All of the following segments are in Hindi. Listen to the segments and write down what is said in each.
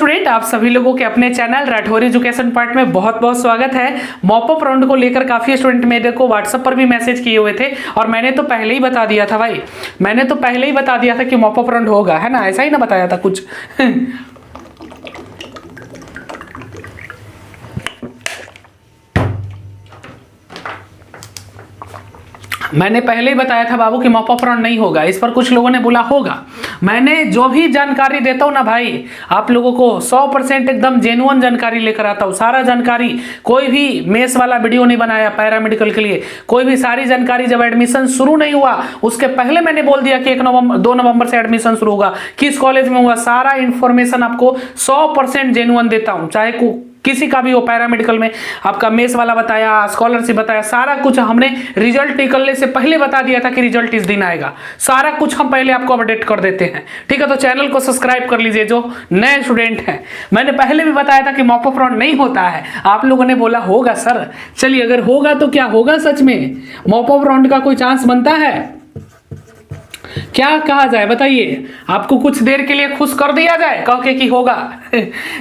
स्टूडेंट, आप सभी लोगों के अपने चैनल राठौर एजुकेशन पार्ट में बहुत बहुत स्वागत है। मॉपअप राउंड को लेकर काफी स्टूडेंट मेरे को व्हाट्सएप पर भी मैसेज किए हुए थे और मैंने तो पहले ही बता दिया था भाई, मैंने तो पहले ही बता दिया था कि मॉपअप राउंड होगा, है ना, ऐसा ही ना बताया था कुछ मैंने पहले ही बताया था बाबू कि मॉपअप राउंड नहीं होगा। इस पर कुछ लोगों ने बोला होगा। मैंने जो भी जानकारी देता हूं ना भाई, आप लोगों को 100% एकदम जेन्युइन जानकारी लेकर आता हूं। सारा जानकारी, कोई भी मेस वाला वीडियो नहीं बनाया पैरामेडिकल के लिए, कोई भी सारी जानकारी जब एडमिशन शुरू नहीं हुआ उसके पहले मैंने बोल दिया कि 2 नवंबर से एडमिशन शुरू होगा, किस कॉलेज में होगा, सारा इंफॉर्मेशन आपको 100% जेन्युइन देता हूं। चाहे किसी का भी हो, पैरामेडिकल में आपका मेस वाला बताया, स्कॉलरशिप बताया, सारा कुछ हमने रिजल्ट निकलने से पहले बता दिया था कि रिजल्ट इस दिन आएगा। सारा कुछ हम पहले आपको अपडेट कर देते हैं, ठीक है। तो चैनल को सब्सक्राइब कर लीजिए जो नए स्टूडेंट हैं। मैंने पहले भी बताया था कि मॉपअप राउंड नहीं होता है। आप लोगों ने बोला होगा सर। चलिए, अगर होगा तो क्या होगा, सच में मॉपअप राउंड का कोई चांस बनता है? क्या कहा जाए बताइए? आपको कुछ देर के लिए खुश कर दिया जाए कह के कि होगा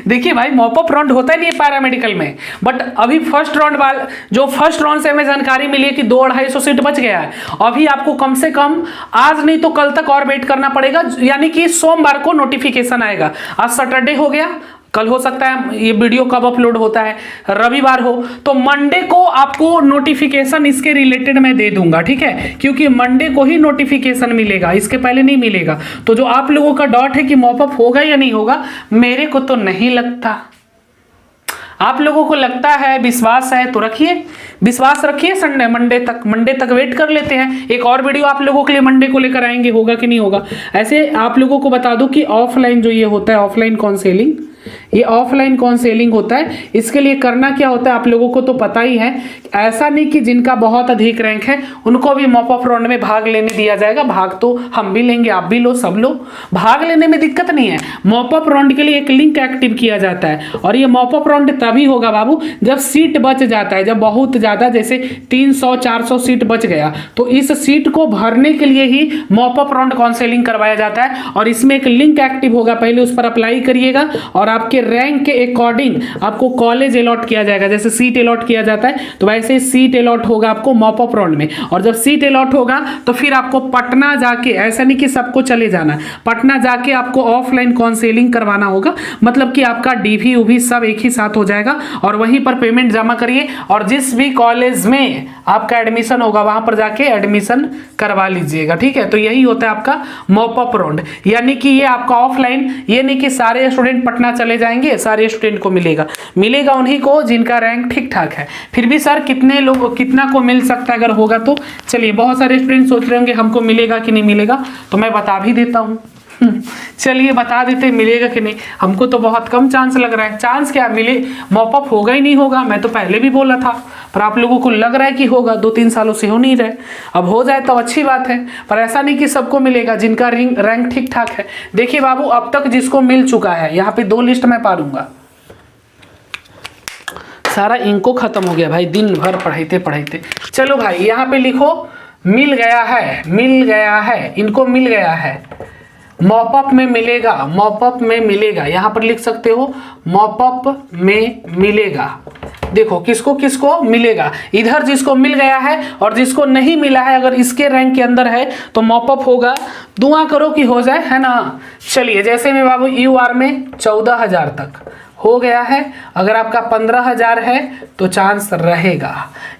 देखिए भाई, मॉपअप राउंड होता नहीं है पैरामेडिकल में, बट अभी फर्स्ट राउंड से हमें जानकारी मिली है कि 200-250 सीट बच गया है। अभी आपको कम से कम आज नहीं तो कल तक और वेट करना पड़ेगा, यानी कि सोमवार को नोटिफिकेशन आएगा। आज सैटरडे हो गया, कल हो सकता है ये वीडियो कब अपलोड होता है, रविवार हो, तो मंडे को आपको नोटिफिकेशन इसके रिलेटेड मैं दे दूंगा, ठीक है, क्योंकि मंडे को ही नोटिफिकेशन मिलेगा, इसके पहले नहीं मिलेगा। तो जो आप लोगों का डाउट है कि मॉपअप होगा या नहीं होगा, मेरे को तो नहीं लगता। आप लोगों को लगता है, विश्वास है तो रखिए, विश्वास रखिए। मंडे तक वेट कर लेते हैं। एक और वीडियो आप लोगों के लिए मंडे को लेकर आएंगे, होगा कि नहीं होगा। ऐसे आप लोगों को बता दूं कि ऑफलाइन जो ये होता है, ऑफलाइन काउंसलिंग, ये ऑफलाइन काउंसलिंग होता है। इसके लिए करना क्या होता है आप लोगों को तो पता ही है। ऐसा नहीं कि जिनका बहुत अधिक रैंक है उनको भी मॉपअप राउंड में भाग लेने दिया जाएगा। भाग तो हम भी लेंगे, आप भी लो, सब लो, भाग लेने में दिक्कत नहीं है। मॉपअप राउंड के लिए एक लिंक एक्टिव किया जाता है और ये मॉपअप राउंड तभी होगा बाबू जब सीट बच जाता है, जब बहुत ज्यादा, जैसे 300-400 सीट बच गया, तो इस सीट को भरने के लिए ही मॉपअप राउंड काउंसलिंग करवाया जाता है। और इसमें एक लिंक एक्टिव होगा, पहले उस पर अप्लाई करिएगा और आपके रैंक के अकॉर्डिंग आपको कॉलेज अलॉट किया जाएगा। जैसे सीट अलॉट किया जाता है तो वैसे सीट अलॉट होगा आपको मॉपअप राउंड में। और जब सीट अलॉट होगा तो फिर आपको पटना जाके, ऐसा नहीं कि सबको चले जाना, पटना जाके आपको ऑफलाइन काउंसलिंग करवाना होगा। मतलब कि आपका डीवी उभी सब एक ही साथ हो जाएगा और वहीं पर पेमेंट जमा करिए और जिस भी कॉलेज में आपका एडमिशन होगा वहां पर जाके एडमिशन करवा लीजिएगा, ठीक है। तो यही होता है आपका मॉपअप राउंड, यानी कि ये आपका ऑफलाइन, ये नहीं कि सारे स्टूडेंट पटना चले जाएंगे, सारे स्टूडेंट को मिलेगा उन्हीं को जिनका रैंक ठीक ठाक है। फिर भी सर कितना को मिल सकता है अगर होगा तो? चलिए, बहुत सारे स्टूडेंट सोच रहे होंगे हमको मिलेगा कि नहीं मिलेगा, तो मैं बता भी देता हूँ चलिए बता देते मिलेगा कि नहीं। हमको तो बहुत कम चांस लग रहा है। चांस क्या मिले, मॉपअप होगा ही नहीं होगा, मैं तो पहले भी बोला था, पर आप लोगों को लग रहा है कि होगा। 2-3 सालों से हो नहीं रहे, अब हो जाए तो अच्छी बात है, पर ऐसा नहीं कि सबको मिलेगा जिनका रैंक ठीक ठाक है। देखिए बाबू, अब तक जिसको मिल चुका है, यहाँ पे 2 लिस्ट मैं पारूंगा। सारा इनको खत्म हो गया भाई, दिन भर पढ़ाइते। चलो भाई, यहाँ पे लिखो मिल गया है, इनको मिल गया है, मॉपअप में मिलेगा, यहाँ पर लिख सकते हो मॉपअप में मिलेगा। देखो किसको मिलेगा, इधर जिसको मिल गया है और जिसको नहीं मिला है, अगर इसके रैंक के अंदर है तो मॉपअप होगा। दुआ करो कि हो जाए, है ना। चलिए, जैसे में बाबू यूआर में 14,000 तक हो गया है, अगर आपका 15,000 है तो चांस रहेगा।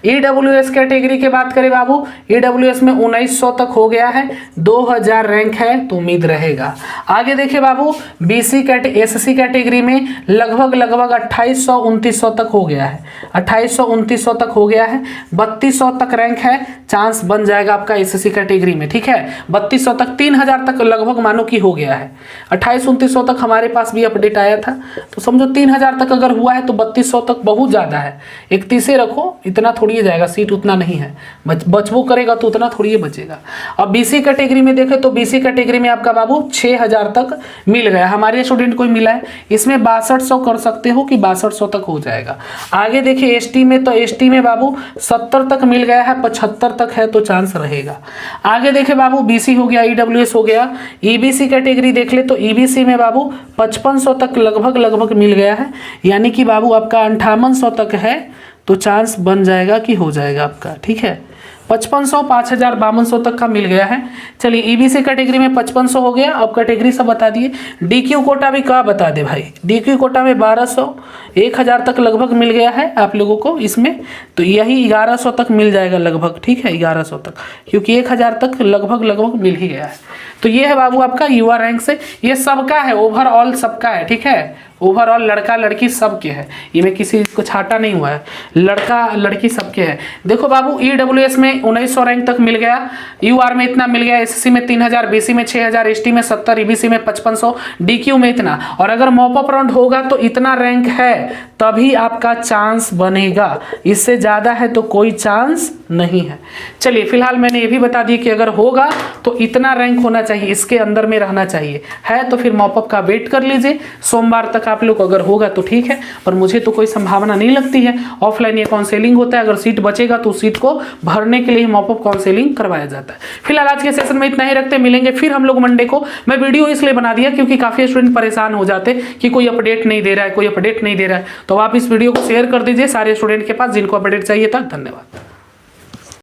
ईडब्ल्यूएस कैटेगरी की बात करें बाबू, ईडब्ल्यूएस में 1900 तक हो गया है, 2000 रैंक है तो उम्मीद रहेगा। आगे देखिए बाबू, एससी कैटेगरी में लगभग 2800-2900 तक हो गया है, 2800-2900 तक हो गया है, 3200 तक रैंक है, चांस बन जाएगा आपका एससी कैटेगरी में, ठीक है। 3200 तक, 3000 तक लगभग मानो कि हो गया है। 2800-2900 तक हमारे पास भी अपडेट आया था, तो समझो 3000 तक अगर हुआ है तो 3200 तक बहुत ज़्यादा है। 31 रखो, इतना थोड़ी जाएगा, सीट उतना नहीं है, बचबो करेगा तो उतना थोड़ी बचेगा। अब बीसी कैटेगरी में देखें तो बीसी कैटेगरी में आपका बाबू 6000 तक मिल गया, हमारे स्टूडेंट को मिला है। इसमें 6200 कर सकते हो कि 6200 तक हो जाएगा। आगे आगे देखिए एसटी में, तो एसटी में बाबू 70 तक मिल गया है, 75 तक है तो चांस रहेगा। आगे देखे बाबू बीसी हो गया, ईडब्ल्यूएस हो गया, ईबीसी कैटेगरी देख ले तो ईबीसी में बाबू 5500 तक लगभग मिल गया है, यानी कि बाबू आपका 5800 तक है तो चांस बन जाएगा कि हो जाएगा आपका, ठीक है। 5500, 5000, 5200 तक का मिल गया है। चलिए ईबीसी कैटेगरी में 5500 हो गया। अब कैटेगरी सब बता दिए। डीक्यू कोटा भी क्या बता दे भाई, डीक्यू कोटा में 1200, 1000 तक लगभग मिल गया है आप लोगों को इसमें, तो यही 1100 तक मिल जाएगा लगभग, ठीक है 1100 तक, क्योंकि 1000 तक लगभग मिल ही गया है। तो ये है बाबू आपका युवा रैंक से, ये सबका है, ओवरऑल सबका है, ठीक है, ओवरऑल लड़का लड़की सबके है, ये में किसी को छाटा नहीं हुआ है, लड़का लड़की सबके है। देखो बाबू ईडब्ल्यूएस में 1900 रैंक तक मिल गया, यूआर में इतना मिल गया, एसएससी में 3000, बीसी में 6000, एसटी में 70, ईबीसी में 5500, डीक्यू में इतना, और अगर मॉप अप राउंड होगा तो इतना रैंक है तभी आपका चांस बनेगा, इससे ज्यादा है तो कोई चांस नहीं है। चलिए फिलहाल मैंने ये भी बता दिया कि अगर होगा तो इतना रैंक होना चाहिए, इसके अंदर में रहना चाहिए, है तो फिर मॉप अप का वेट कर लीजिए, सोमवार तक आप लोग अगर होगा तो ठीक है, पर मुझे तो कोई संभावना नहीं लगती है। ऑफलाइन ये काउंसलिंग होता है, अगर सीट बचेगा तो सीट को भरने के लिए मॉप अप काउंसलिंग करवाया जाता है। फिलहाल आज के सेशन में इतना ही रखते, मिलेंगे फिर हम लोग मंडे को। मैं वीडियो इसलिए बना दिया क्योंकि काफी स्टूडेंट परेशान हो जाते कि कोई अपडेट नहीं दे रहा है, कोई अपडेट नहीं दे रहा है, तो आप इस वीडियो को शेयर कर दीजिए सारे स्टूडेंट के पास जिनको अपडेट चाहिए था। धन्यवाद।